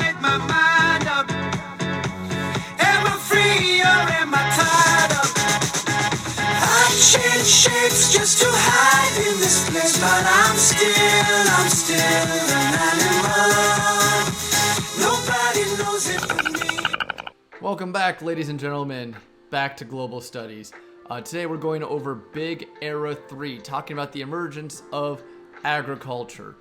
make my mind up. Am I free or am I tied up? I change shapes just to hide in this place, but I'm still an animal. Nobody knows it but me. Welcome back, ladies and gentlemen, back to Global Studies. Today we're going over Big Era 3, talking about the emergence of agriculture.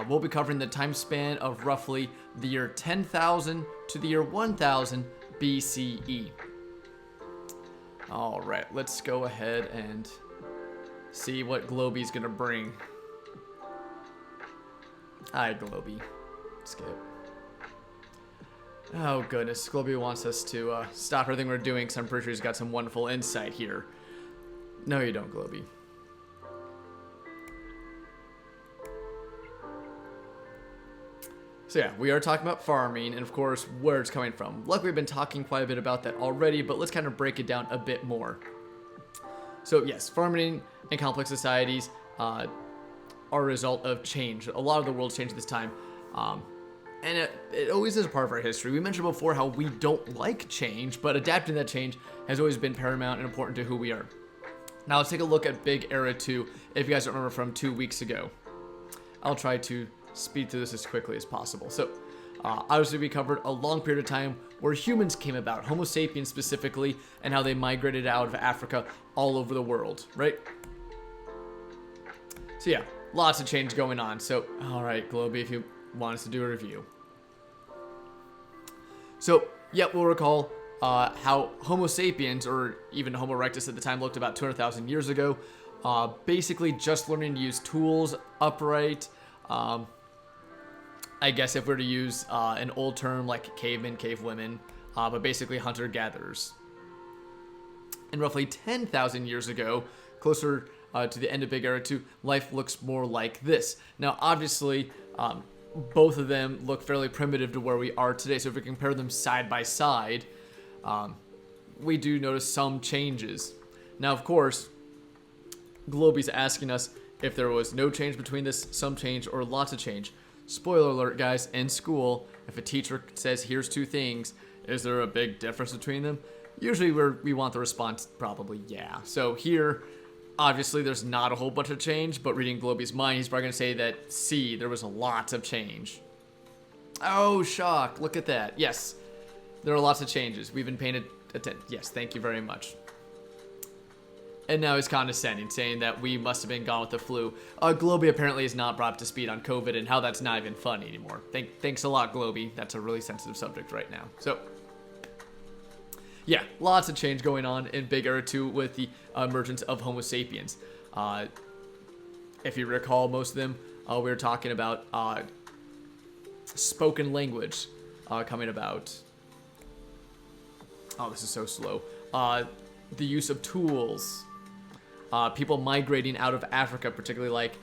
We'll be covering the time span of roughly the year 10,000 to the year 1000 BCE. Alright, let's go ahead and see what Globey's gonna bring. Hi, Globey. Skip. Oh goodness, Globey wants us to stop everything we're doing because I'm pretty sure he's got some wonderful insight here. No, you don't, Globey. So yeah, we are talking about farming and of course where it's coming from. Luckily we've been talking quite a bit about that already, but let's kind of break it down a bit more. So yes, farming and complex societies are a result of change. A lot of the world's changed at this time. And it always is a part of our history. We mentioned before how we don't like change, but adapting to that change has always been paramount and important to who we are. Now let's take a look at Big Era 2, if you guys don't remember from 2 weeks ago. I'll try to speed through this as quickly as possible. So, obviously we covered a long period of time where humans came about, Homo sapiens specifically, and how they migrated out of Africa all over the world, right? So yeah, lots of change going on. So, alright, Globey, if you want us to do a review. So, yeah, we'll recall how Homo sapiens, or even Homo erectus at the time, looked about 200,000 years ago. Basically just learning to use tools, upright. I guess if we're to use an old term like cavemen, cave women, but basically hunter-gatherers. And roughly 10,000 years ago, closer to the end of Big Era 2, life looks more like this. Now, obviously, both of them look fairly primitive to where we are today. So if we compare them side by side, we do notice some changes. Now, of course, Globey's asking us if there was no change between this, some change, or lots of change. Spoiler alert, guys, in school, if a teacher says, here's two things, is there a big difference between them? Usually we want the response, probably, yeah. So here, obviously, there's not a whole bunch of change, but reading Globey's mind, he's probably going to say that, see, there was a lot of change. Oh, shock, look at that. Yes, there are lots of changes. We've been paying attention. Yes, thank you very much. And now he's condescending, saying that we must have been gone with the flu. Globey apparently is not brought up to speed on COVID and how that's not even funny anymore. Thanks a lot, Globey. That's a really sensitive subject right now. So, yeah, lots of change going on in Big Era 2 with the emergence of Homo sapiens. If you recall, most of them, we were talking about spoken language coming about. Oh, this is so slow. The use of tools. People migrating out of Africa, particularly like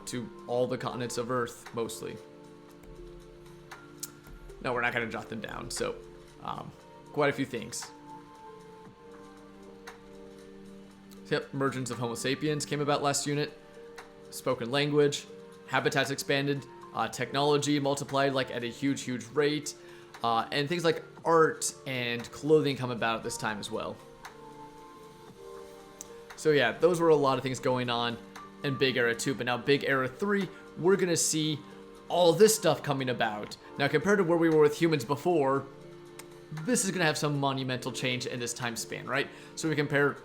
to all the continents of Earth, mostly. No, we're not going to jot them down. So, quite a few things. So, yep, emergence of Homo sapiens came about last unit. Spoken language, habitats expanded, technology multiplied like at a huge rate, and things like art and clothing come about at this time as well. So yeah, those were a lot of things going on in Big Era 2, but now Big Era 3, we're going to see all this stuff coming about. Now, compared to where we were with humans before, this is going to have some monumental change in this time span, right? So we compare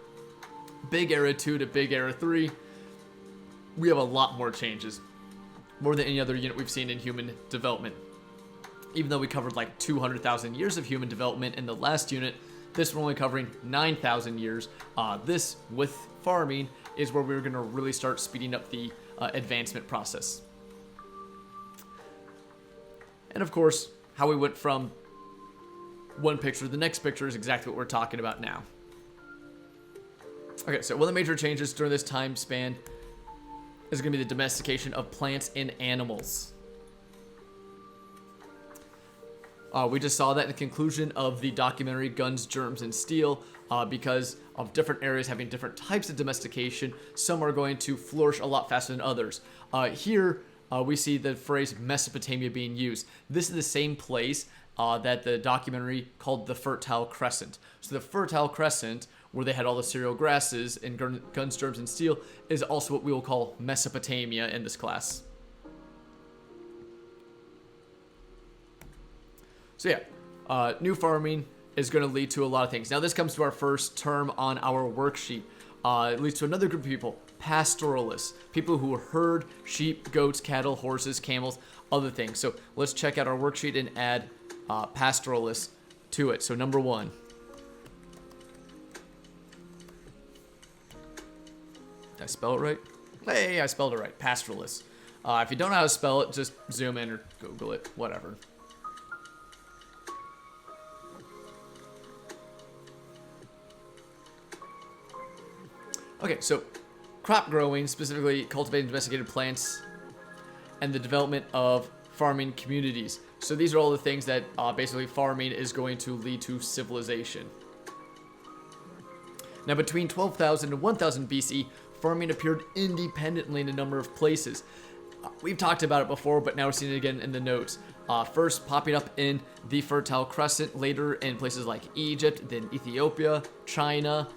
Big Era 2 to Big Era 3, we have a lot more changes. More than any other unit we've seen in human development. Even though we covered like 200,000 years of human development in the last unit, this we're only covering 9,000 years. This, with farming, is where we're going to really start speeding up the advancement process. And of course, how we went from one picture to the next picture is exactly what we're talking about now. Okay, so one of the major changes during this time span is going to be the domestication of plants and animals. We just saw that in the conclusion of the documentary Guns, Germs, and Steel. Because of different areas having different types of domestication, some are going to flourish a lot faster than others. Here, we see the phrase Mesopotamia being used. This is the same place that the documentary called the Fertile Crescent. So the Fertile Crescent, where they had all the cereal grasses and guns, germs, and steel, is also what we will call Mesopotamia in this class. So yeah, new farming is going to lead to a lot of things. Now this comes to our first term on our worksheet. It leads to another group of people, pastoralists, people who herd sheep, goats, cattle, horses, camels, other things. So let's check out our worksheet and add pastoralists to it. So number 1. Did I spell it right? Hey, I spelled it right. Pastoralists. If you don't know how to spell it, just zoom in or Google it, whatever. Okay, so crop growing, specifically cultivating domesticated plants, and the development of farming communities. So these are all the things that basically farming is going to lead to civilization. Now between 12,000 and 1000 BC, farming appeared independently in a number of places. We've talked about it before, but now we're seeing it again in the notes. First popping up in the Fertile Crescent, later in places like Egypt, then Ethiopia, China,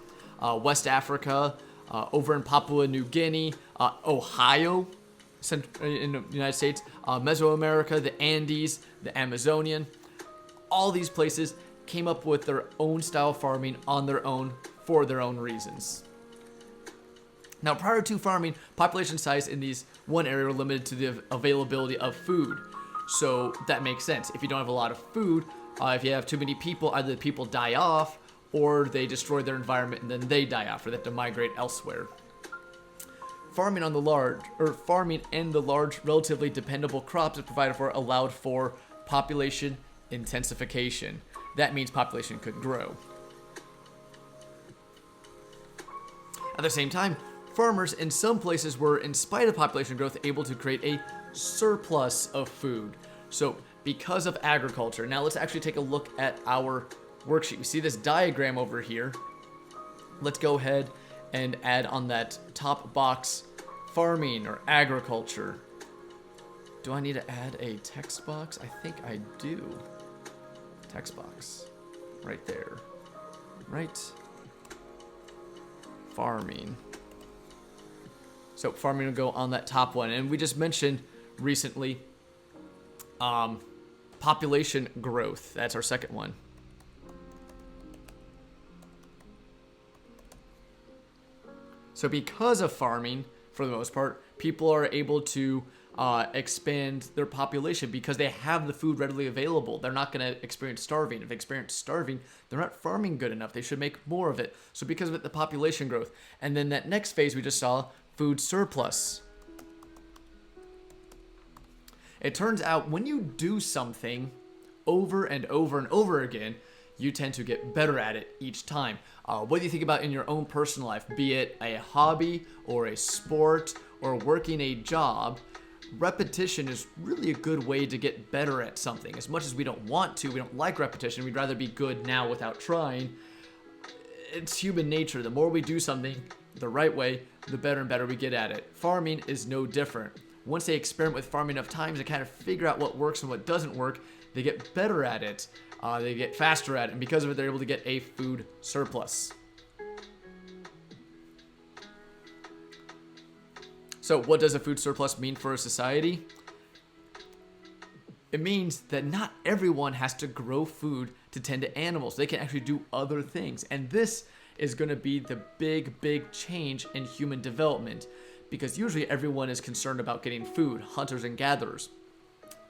West Africa, over in Papua New Guinea, Ohio, in the United States, Mesoamerica, the Andes, the Amazonian. All these places came up with their own style of farming on their own for their own reasons. Now, prior to farming, population size in these one area were limited to the availability of food. So that makes sense. If you don't have a lot of food, if you have too many people, either the people die off or they destroy their environment and then they die off, or they have to migrate elsewhere. Farming and the large, relatively dependable crops it provided for allowed for population intensification. That means population could grow. At the same time, farmers in some places were, in spite of population growth, able to create a surplus of food. So because of agriculture, now let's actually take a look at our worksheet. We see this diagram over here. Let's go ahead and add on that top box farming or agriculture. Do I need to add a text box? I think I do. Text box. Right there. Right. Farming. So farming will go on that top one. And we just mentioned recently population growth. That's our second one. So because of farming, for the most part, people are able to expand their population because they have the food readily available. They're not going to experience starving. If they experience starving, they're not farming good enough. They should make more of it. So because of it, the population growth. And then that next phase we just saw, food surplus. It turns out when you do something over and over and over again, you tend to get better at it each time. What do you think about in your own personal life, be it a hobby or a sport or working a job? Repetition is really a good way to get better at something. As much as we don't want to, we don't like repetition, we'd rather be good now without trying. It's human nature. The more we do something the right way, the better and better we get at it. Farming is no different. Once they experiment with farming enough times and kind of figure out what works and what doesn't work, they get better at it. They get faster at it, and because of it, they're able to get a food surplus. So what does a food surplus mean for a society? It means that not everyone has to grow food to tend to animals. They can actually do other things. And this is going to be the big change in human development, because usually everyone is concerned about getting food, hunters and gatherers.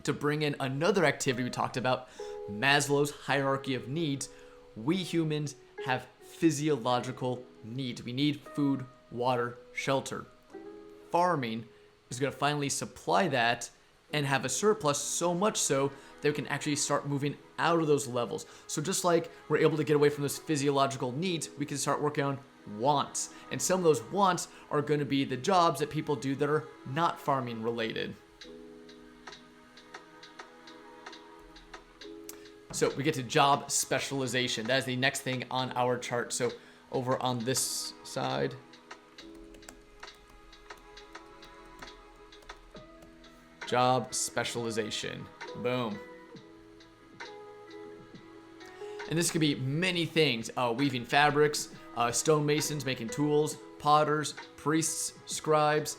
To bring in another activity we talked about, Maslow's hierarchy of needs, we humans have physiological needs. We need food, water, shelter. Farming is going to finally supply that and have a surplus, so much so that we can actually start moving out of those levels. So just like we're able to get away from those physiological needs, we can start working on wants. And some of those wants are going to be the jobs that people do that are not farming related. So we get to job specialization. That is the next thing on our chart. So over on this side. Job specialization. Boom. And this could be many things. Weaving fabrics, stonemasons making tools, potters, priests, scribes.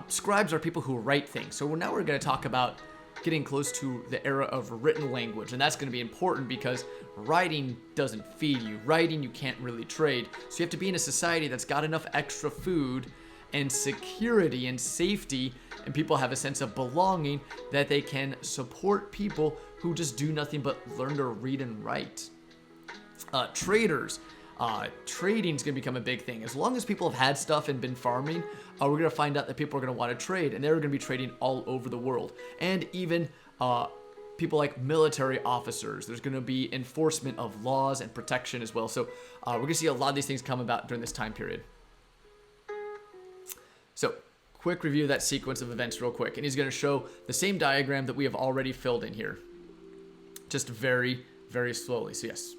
Scribes are people who write things. So now we're going to talk about getting close to the era of written language. And that's going to be important because writing doesn't feed you. Writing, you can't really trade. So you have to be in a society that's got enough extra food and security and safety, and people have a sense of belonging that they can support people who just do nothing but learn to read and write. Traders. Trading's going to become a big thing. As long as people have had stuff and been farming, we're going to find out that people are going to want to trade, and they're going to be trading all over the world. And even people like military officers. There's going to be enforcement of laws and protection as well. So we're going to see a lot of these things come about during this time period. So quick review of that sequence of events real quick. And he's going to show the same diagram that we have already filled in here. Just very, very slowly. So yes.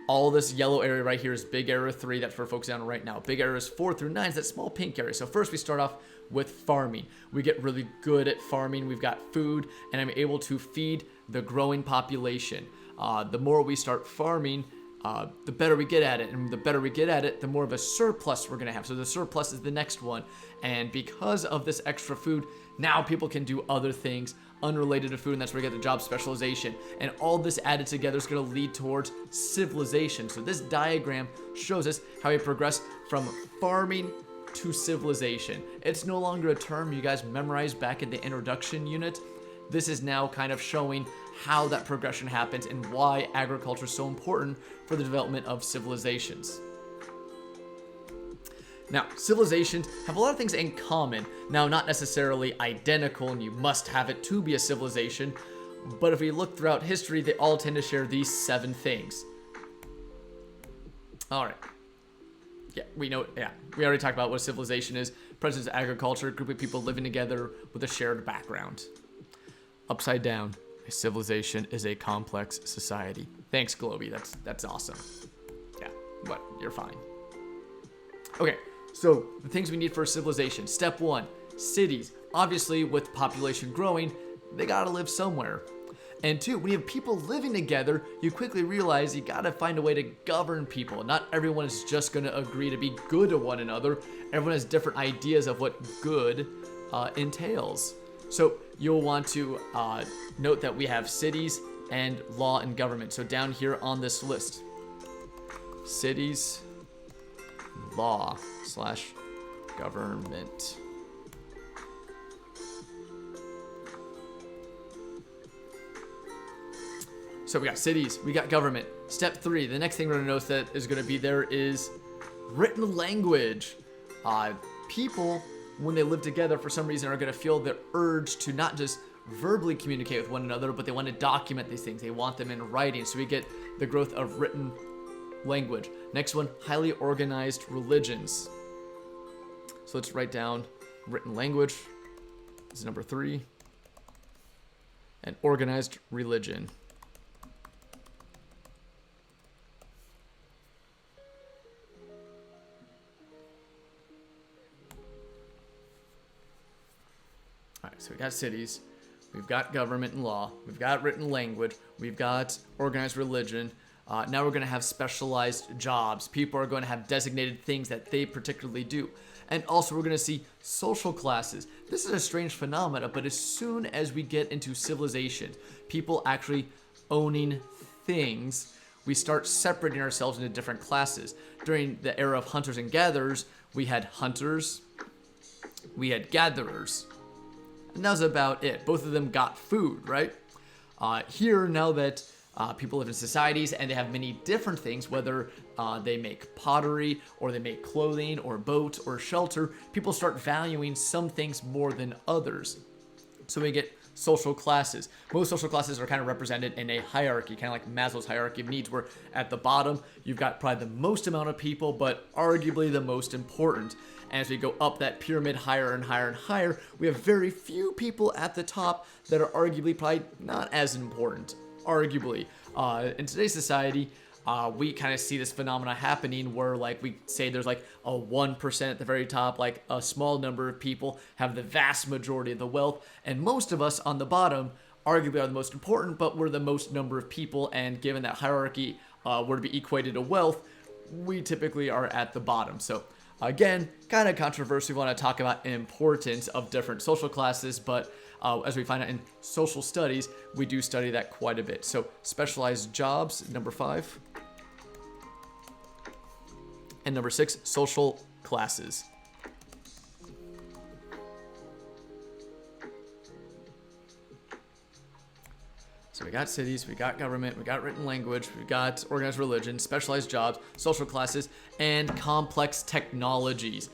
All this yellow area right here is big area 3. That's what we're focusing on right now. Big areas 4 through 9 is that small pink area. So first we start off with farming. We get really good at farming. We've got food, and I'm able to feed the growing population. The more we start farming, the better we get at it. And the better we get at it, the more of a surplus we're going to have. So the surplus is the next one. And because of this extra food, now people can do other things unrelated to food, and that's where we get the job specialization. And all this added together is going to lead towards civilization. So this diagram shows us how we progress from farming to civilization. It's no longer a term you guys memorized back in the introduction unit. This is now kind of showing how that progression happens and why agriculture is so important for the development of civilizations. Now, civilizations have a lot of things in common. Now, not necessarily identical, and you must have it to be a civilization, but if we look throughout history, they all tend to share these 7 things. All right. Yeah, we already talked about what a civilization is. Presence of agriculture, a group of people living together with a shared background. Upside down, a civilization is a complex society. Thanks, Globy. That's awesome. Yeah, but you're fine. Okay. So, the things we need for a civilization. Step 1, cities. Obviously, with population growing, they gotta live somewhere. And 2, when you have people living together, you quickly realize you gotta find a way to govern people. Not everyone is just gonna agree to be good to one another. Everyone has different ideas of what good entails. So, you'll want to note that we have cities and law and government. So, down here on this list, cities, law / government. So we got cities, we got government. Step 3, the next thing we're going to notice that is going to be there is written language. People, when they live together, for some reason are going to feel the urge to not just verbally communicate with one another, but they want to document these things. They want them in writing. So we get the growth of written language. Next one, highly organized religions. So let's write down written language. This is number 3. And organized religion. All right, so we got cities, we've got government and law, we've got written language, we've got organized religion. Now we're going to have specialized jobs. People are going to have designated things that they particularly do. And also we're going to see social classes. This is a strange phenomena, but as soon as we get into civilization, people actually owning things, we start separating ourselves into different classes. During the era of hunters and gatherers, we had hunters, we had gatherers. And that was about it. Both of them got food, right? Here, now that people live in societies and they have many different things, whether they make pottery or they make clothing or boats or shelter, people start valuing some things more than others. So we get social classes. Most social classes are kind of represented in a hierarchy, kind of like Maslow's hierarchy of needs, where at the bottom, you've got probably the most amount of people, but arguably the most important. And as we go up that pyramid higher and higher and higher, we have very few people at the top that are arguably probably not as important. Arguably. In today's society, we kind of see this phenomena happening where, like, we say there's like a 1% at the very top, like a small number of people have the vast majority of the wealth, and most of us on the bottom arguably are the most important, but we're the most number of people, and given that hierarchy were to be equated to wealth, we typically are at the bottom. So again, kind of controversial. We want to talk about importance of different social classes, but as we find out in social studies, we do study that quite a bit. So specialized jobs, number 5. And number 6, social classes. So we got cities, we got government, we got written language, we got organized religion, specialized jobs, social classes, and complex technologies.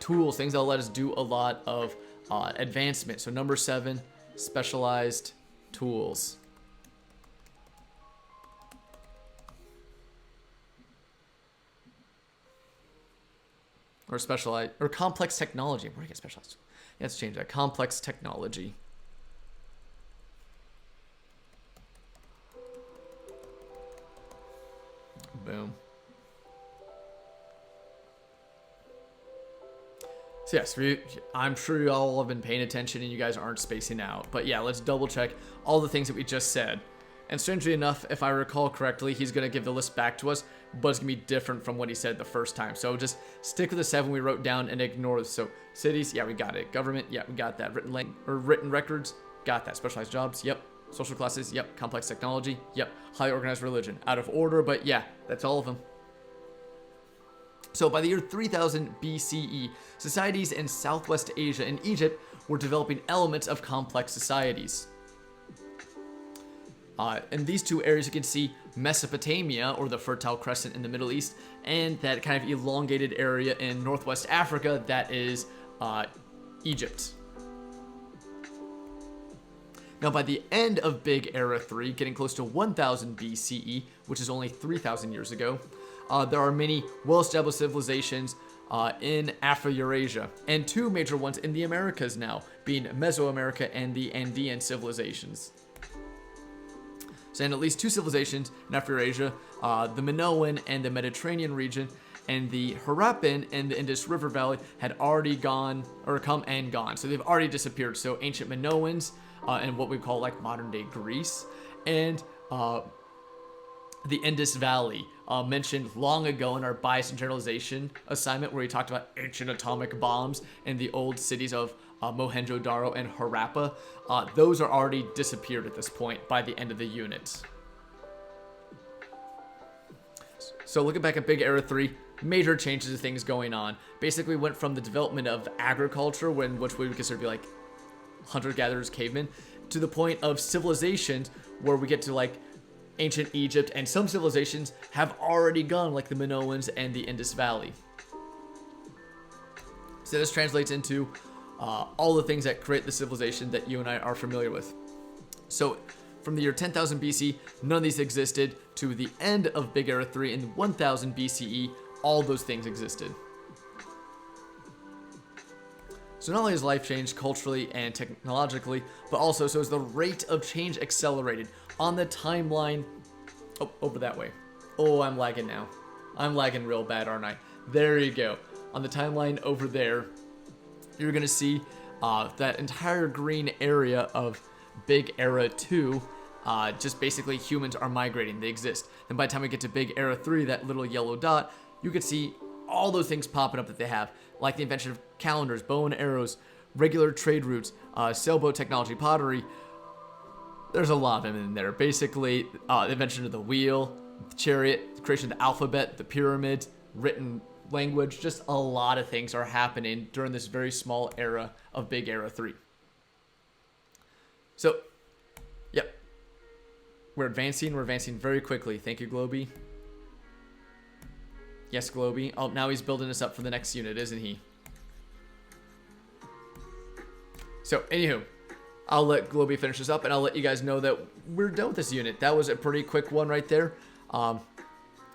Tools, things that'll let us do a lot of advancement. So number 7, specialized tools. Or specialized, or complex technology. Where do you get specialized? Yeah, let's change that. Complex technology. Boom. So yes, I'm sure you all have been paying attention and you guys aren't spacing out. But yeah, let's double check all the things that we just said. And strangely enough, if I recall correctly, he's going to give the list back to us, but it's going to be different from what he said the first time. So just stick with the 7 we wrote down and ignore this. So cities, yeah, we got it. Government, yeah, we got that. Written records, got that. Specialized jobs, yep. Social classes, yep. Complex technology, yep. Highly organized religion. Out of order, but yeah, that's all of them. So by the year 3000 BCE, societies in Southwest Asia and Egypt were developing elements of complex societies. In these two areas, you can see Mesopotamia, or the Fertile Crescent in the Middle East, and that kind of elongated area in Northwest Africa that is Egypt. Now, by the end of Big Era 3, getting close to 1000 BCE, which is only 3,000 years ago, there are many well-established civilizations in Afro-Eurasia, and 2 major ones in the Americas now, being Mesoamerica and the Andean civilizations. So, in at least 2 civilizations in Afro-Eurasia, the Minoan and the Mediterranean region, and the Harappan and the Indus River Valley had already come and gone. So they've already disappeared. So ancient Minoans and what we call like modern day Greece, and the Indus Valley, mentioned long ago in our bias and generalization assignment, where we talked about ancient atomic bombs in the old cities of Mohenjo-Daro and Harappa. Those are already disappeared at this point by the end of the unit. So looking back at Big Era 3, major changes of things going on. Basically went from the development of agriculture, which we would consider to be like hunter-gatherers, cavemen, to the point of civilizations where we get to like ancient Egypt, and some civilizations have already gone, like the Minoans and the Indus Valley. So this translates into all the things that create the civilization that you and I are familiar with. So from the year 10,000 BC, none of these existed, to the end of Big Era 3 in 1000 BCE, all those things existed. So not only has life changed culturally and technologically, but also so is the rate of change accelerated on the timeline. Oh, over that way. Oh, I'm lagging now. I'm lagging real bad, aren't I? There you go. On the timeline over there, you're going to see that entire green area of Big Era 2, just basically humans are migrating. They exist. Then by the time we get to Big Era 3, that little yellow dot, you can see all those things popping up that they have, like the invention of calendars, bow and arrows, regular trade routes, sailboat technology, pottery. There's a lot of them in there. Basically, the invention of the wheel, the chariot, the creation of the alphabet, the pyramids, written language. Just a lot of things are happening during this very small era of Big Era 3. So, yep. We're advancing very quickly. Thank you, Globy. Yes, Globy. Oh, now he's building us up for the next unit, isn't he? So, anywho, I'll let Globy finish this up, and I'll let you guys know that we're done with this unit. That was a pretty quick one right there.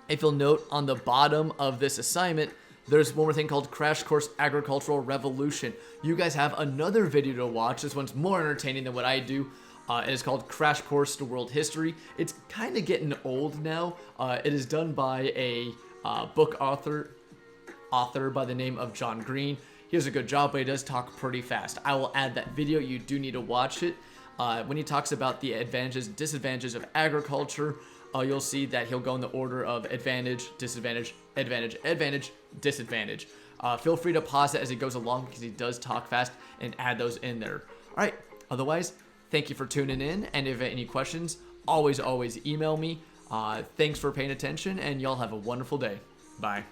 If you'll note, on the bottom of this assignment, there's one more thing called Crash Course Agricultural Revolution. You guys have another video to watch. This one's more entertaining than what I do It is called Crash Course to World History. It's kind of getting old now. It is done by a book author by the name of John Green. He does a good job, but he does talk pretty fast. I will add that video. You do need to watch it. When he talks about the advantages, disadvantages of agriculture, you'll see that he'll go in the order of advantage, disadvantage, advantage, advantage, disadvantage. Feel free to pause it as he goes along because he does talk fast, and add those in there. All right. Otherwise, thank you for tuning in, and if you have any questions, always email me. Thanks for paying attention, and y'all have a wonderful day. Bye.